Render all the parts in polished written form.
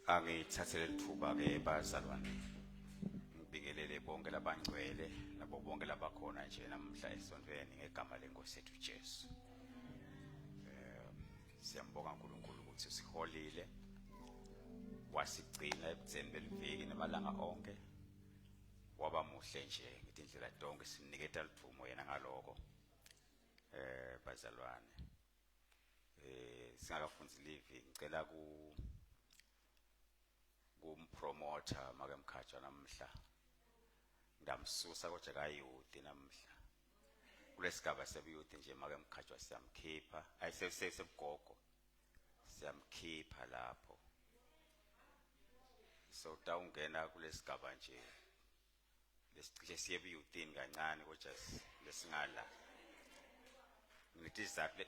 Angithathele lithuba ke bazalwane ngibingelele bonke labangcwele nabo bonke labakhona nje namhla esontweni ngegama lenkosi yethu Jesu. Siyambonga uNkulunkulu ukuthi siholile wasigcina ebutheni beliviki namalanga onke waba muhle nje ngitindlela donke siniketa lithumo yena ngaloko. Bazalwane singakafunzi livi ngicela kumpromoter make Mkhatshwa namhla ndamsusa kodwa kayuti namhla kulesigaba sebuyuti nje make Mkhatshwa siyamkhipha ayisesebugogo siyamkhipha lapho so tawungena kulesigaba nje lesicishe siyebuyutini kancane kodwa lesingala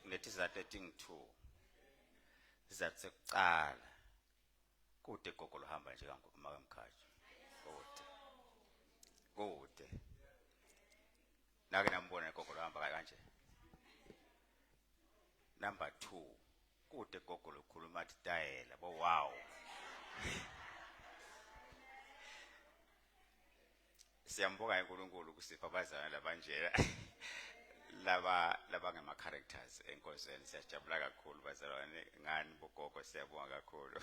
ngetizathu eting2 izathu sekuqala kude gogo lohamba nje make Mkhatshwa kude nake nambona gogo lohamba kanje. Number 2 kude gogo lokhuluma athi tayela bo wow. Siyambonga uNkulunkulu kusipha abazalwane labanjela laba ngema characters enkonzweni siyajabula kakhulu bazalwane ngani bogogo siyabonga kakhulu.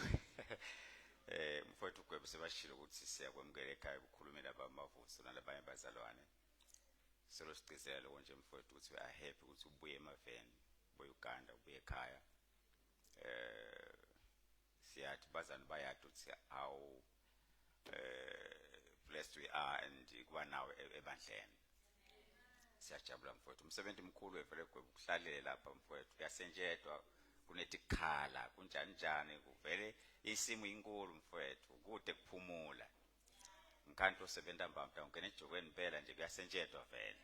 Mfowethu uGwebe sebashilo ukuthi siyakwemukela ekhaya ukukhulumela abamavuthu nalabanye bazalwane. Solo sicizela lokho nje mfowethu ukuthi we are happy ukuthi ubuye emaveni ubuye uGanda ubuye ekhaya. Siyathi bazalwane bayathi ukuthi how blessed we are and kuba nawe ebandleni. Siyajabula mfowethu umsebenzi mkhulu evele Gwebe ukuhlalela lapha mfowethu uyasenjedwa kunetikhala kunjani njani kuvele isimo inkulu mfowethu kude kuphumula ngikhanto sebenza mbamba ungena ejokweni phela nje kuyasenjedwa vele.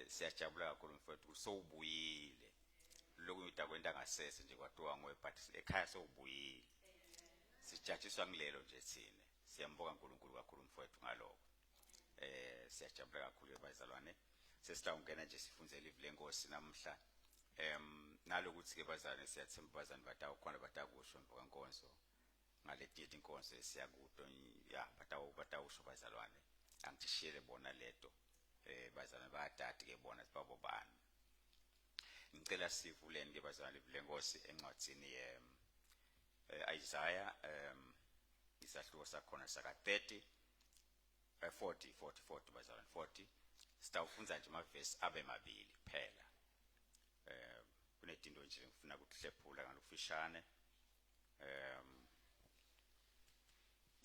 Siyajabula kakhulu mfowethu sowubuyile lokunyuta kwenda ngasese nje kwathiwa ngowe but ekhaya sowubuyile sijatshiswa ngilelo nje thina siyambonga uNkulunkulu kakhulu mfowethu ngaloko. Siyajabula kakhulu bazalwane sesitha ungena nje sifunze live lenkosi namhla. Nalokuthi ke bazalwane siyathemba bazalwane batawu khona batakusho mvuka nkonzo ngale date inkonzo esiyakudo ya batawusho bazalwane angitshiyele bona leto bazalwane bayadadi ke bona sibabo bani. Ngicela sivuleni ke bazalwane live lenkosi encwadzini Isaiah isahluko sakhona saka 40 bazalwane 40 sitawufunza nje amavesi abe mabili phela. Kunetinto nje ngifuna ukuhlephula ngalokufishane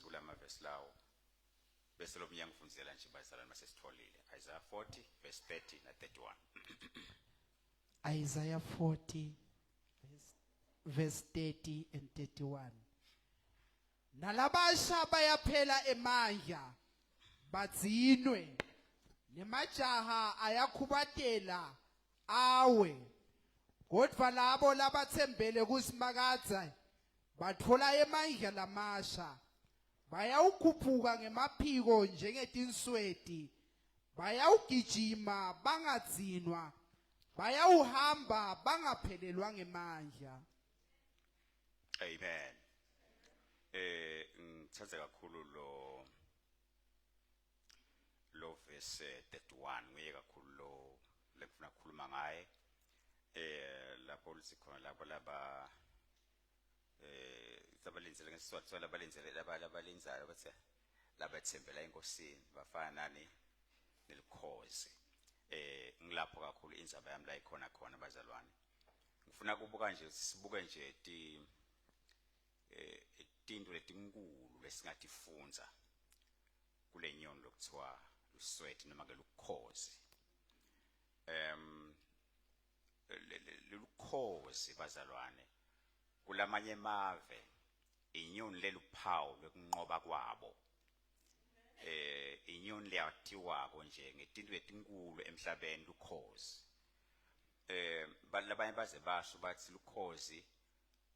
kulama verse lawo bese lomnye ngifundzela nje bazalwane masesitholile Isaiah 40 verse 30 na 31. Isaiah 40 verse 30 and 31. Nalabasha bayaphela emandla badzinwe nemajaha ayakhubatela awe kodwa labo labathembele kusimakadza bathola emandla lamasha bayawukhuphuka ngemaphiko njengetinsweti bayawugijima bangadzinwa bayawuhamba bangaphelelwa ngemandla. Amen. Ngithatha kakhulu lo verse 31 ngiye kakhulu lo lekufuna ukukhuluma ngaye. Lapho lisikhona lapho sabalenzele ngesizathu labalenzele labalenzayo bathi labathembela enkosini bafana nani nelikhozi. Ngilapho kakhulu inzaba yami la ikhona khona bazalwane. Ngifuna kubuka nje sibuke nje itinto letinkulu lesingatifunza kule nyoni lokuthiwa luswethi noma ke lukhozi. Lukhozi bazalwane kulamanye mave inyoni leluphawu lokunqoba kwabo. Inyoni liyathiwa konje ngetinto letinkulu emhlabeni lukhozi. Labanye baze basho bathi lukhozi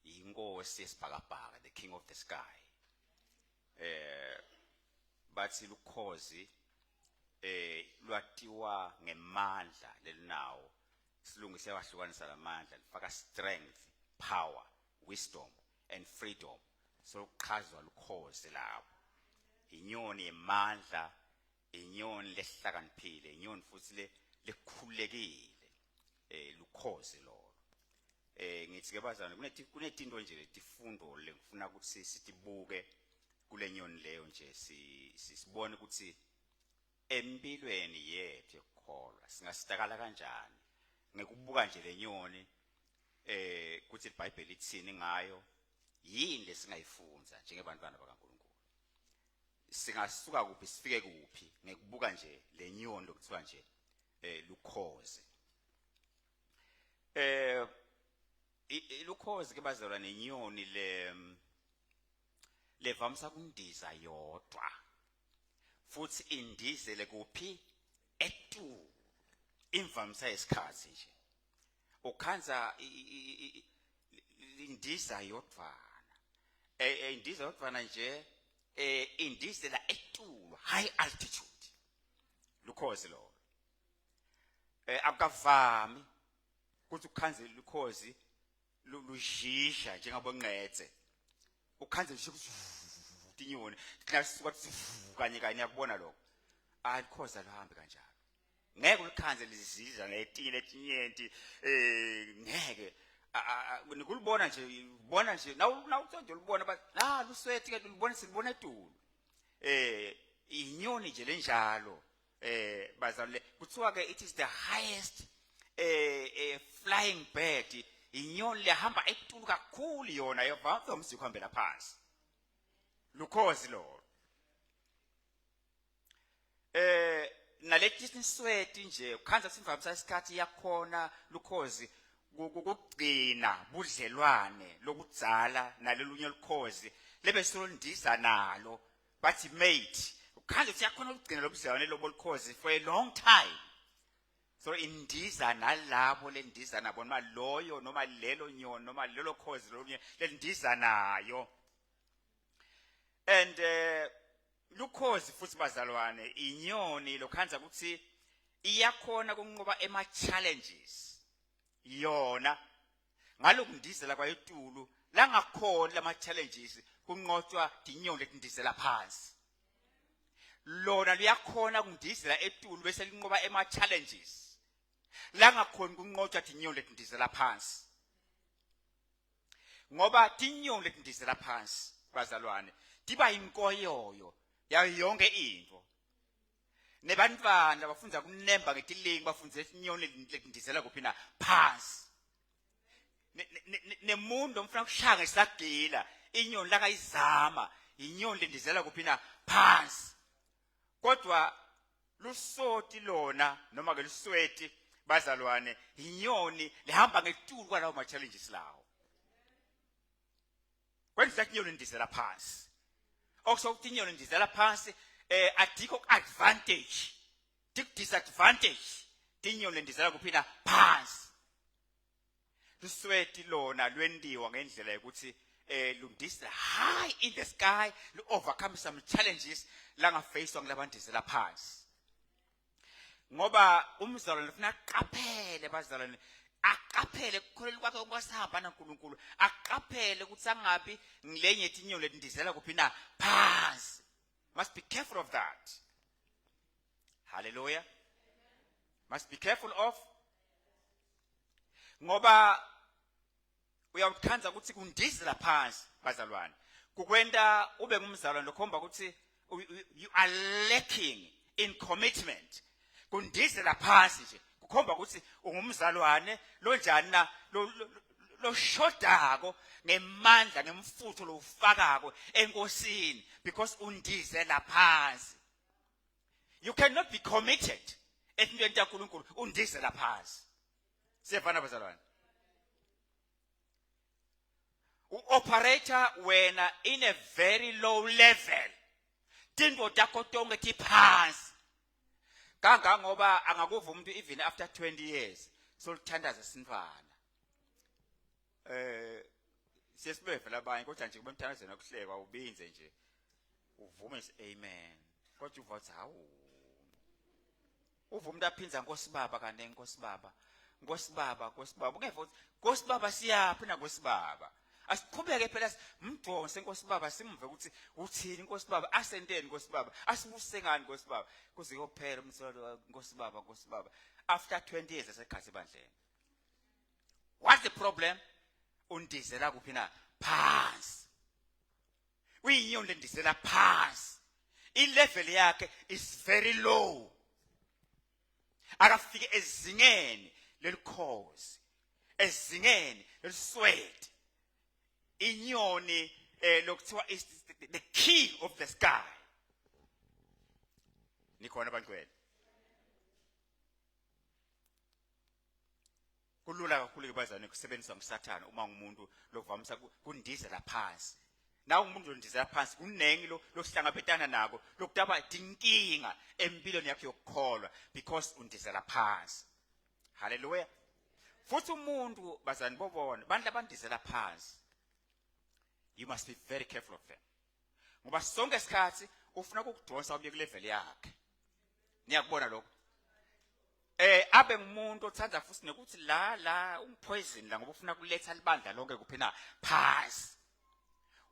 inkosi yesibhakabhaka the king of the sky. Bathi lukhozi lwatiwa ngemandla lelinawo isilungu siyawahlukanisa lamandla lifaka strength, power, wisdom and freedom sokuchazwa lukhozi lapho inyoni emandla inyoni lehlakaniphile inyoni futhi lekhulekile lukhozi lo ngithi ke bazana kunetinto nje letifundo lengifuna ukuthi sitibuke kule nyoni leyo nje sibone ukuthi empilweni yethu ekukholwa singasizakala kanjani ngekubuka nje le nyoni kuthi iBhayibheli ithini ngayo yini lesingayifunza njengebantwana bakaNkulunkulu singasuka kuphi sifike kuphi ngekubuka nje le nyoni lokuthiwa nje lukhozi lukhozi ke bazalwa nenyoni levamsa kundiza yodwa futhi indizele kuphi etu imvamsa yesikhathi nje ukhanza indiza yodwana indiza yodwana nje indizela etu high altitude lukhozi lo akavami kuthi ukhanze lukhozi lujisha njengabonqetse ukhanze nje inyoni nasuka kanye kanye yakubona lokho alikhoza lihambe kanjalo ngeke ulikhanze liziza ngetini etinyenti ngeke nikulibona nje ubona nje nawuthonje ulibona bathi luswethi ke ulibona silibona etulu inyoni nje lenjalo bazalule kuthiwa ke it is the highest flying bird inyoni lehamba etulu kakhulu yona yavamsa umsikuhambela phansi lukhozi lo naleti niswethi nje ukhanza simvamisa isikhathi yakhona lukhozi ukugcina budlelwane lokudzala nalelunye lukhozi lebe solondiza nalo bathi mate ukhanza siyakhona ukugcina lobudlelwane lobolukhozi for a long time so indiza nalabo lendiza nabo noma loyo noma lelo nyoni noma lelo khozi lolunye lendiza nayo and lukhozi futhi bazalwane inyoni lokhanza ukuthi iyakhona kunqoba ema challenges yona ngalokundizela kwayetulu la ngakhona lama challenges kunqotshwa inyoni letindizela phansi lona liyakhona kundizela etulu bese linqoba ema challenges la ngakhona kunqotshwa inyoni letindizela phansi ngoba inyoni letindizela phansi bazalwane tiba inkoyoyo yayo yonke into nebantwana bafunda kunemba ngetilingi bafundise inyoni letindizela kuphi na phansi nemuntu omfuna kushanga isagila inyoni la kayizama inyoni lendizela kuphi na phansi kodwa lusoti lona noma ke luswethi bazalwane inyoni lihamba ngetulu kwalawo ma challenges lawo kwenza inyoni lendizela phansi okusokuthi inyoni lendizela phansi adikho advantage disadvantage inyoni lendizela kuphi na phansi luswethi lona lwendiwa ngendlela yokuthi lundisa high in the sky lu overcome some challenges la ngafaced ngilabandizela phansi ngoba umzalwane ufuna aqaphele bazalwane aqaphele ukukholelwa kwakhe okwasihamba naNkulunkulu aqaphele ukuthi angabi ngilenye inyoni letindizela kuphi na phansi must be careful of that hallelujah must be careful of ngoba uyawukhanza ukuthi kundizela phansi bazalwane kukwenda ube ngumzalwane lokhomba ukuthi you are lacking in commitment kundizela phansi nje kukhomba ukuthi ungumzalwane lonjani na lo shodako ngemandla ngemfutho lo ufakako enkosini because undizela phansi you cannot be committed entweni kaNkulunkulu undizela phansi siyafana bazalwane operator when in a very low level tinto takho tonke tiphansi kanga ngoba angakuva umuntu even after 20 years so lithandaza sinfana siyesibeve labanye kodwa nje kubemthandaza nokuhleka ubinze nje uvume amen kodwa uvathi hawu uvume umuntu aphinza nkosibaba kanti nkosibaba ungeva ukuthi nkosibaba siyaphi na nkosibaba asiqhubeke phela mdonse Nkosi Baba simve ukuthi uthini Nkosi Baba asenteni Nkosi Baba asibusise ngani Nkosi Baba kuze kuyophela umsolo Nkosi Baba after 20 years esekhathi ebandleni. What's the problem? Undizela kuphi na? Phansi. Uyinyoni lendizela phansi. I-level yakhe is very low. Akafike ezingeni lelikhozi. Ezingeni leliswede. Inyoni lokuthiwa is the king of the sky. Nikhona bantwana. Kulula kakhulu ke bazane kusebenzisa ngusathana uma ngumuntu lovamisa kundizela phansi. Nawu umuntu ondizela phansi kunengi lokuhlangabetana nako lokudaba dinkinga empilweni yakhe yokukholwa because undizela phansi. Hallelujah. Futhi umuntu bazane bobona bandla bandizela phansi. You must be very careful of them. Ngoba sonke isikhathi ufuna ukudonsa ubuye kulevel yakhe. Niyakubona lokho? Abe ngumuntu othanda futhi nokuthi la umpoison la ngoba ufuna kuletha libandla lonke kuphina phansi.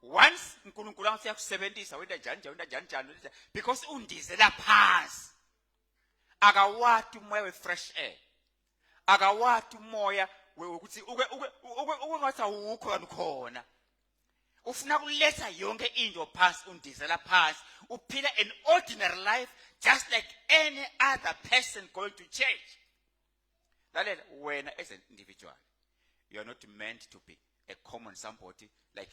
Once uNkulunkulu afika kusebenzisa wena njani because undizela phansi. Akawathi umoya we fresh air. Akawathi umoya ukuthi ngathi awukho kanukhona. Ufuna kuletha yonke into phansi undizela phansi. Uphila an ordinary life just like any other person going to church. Lalela wena as an individual, you are not meant to be a common somebody like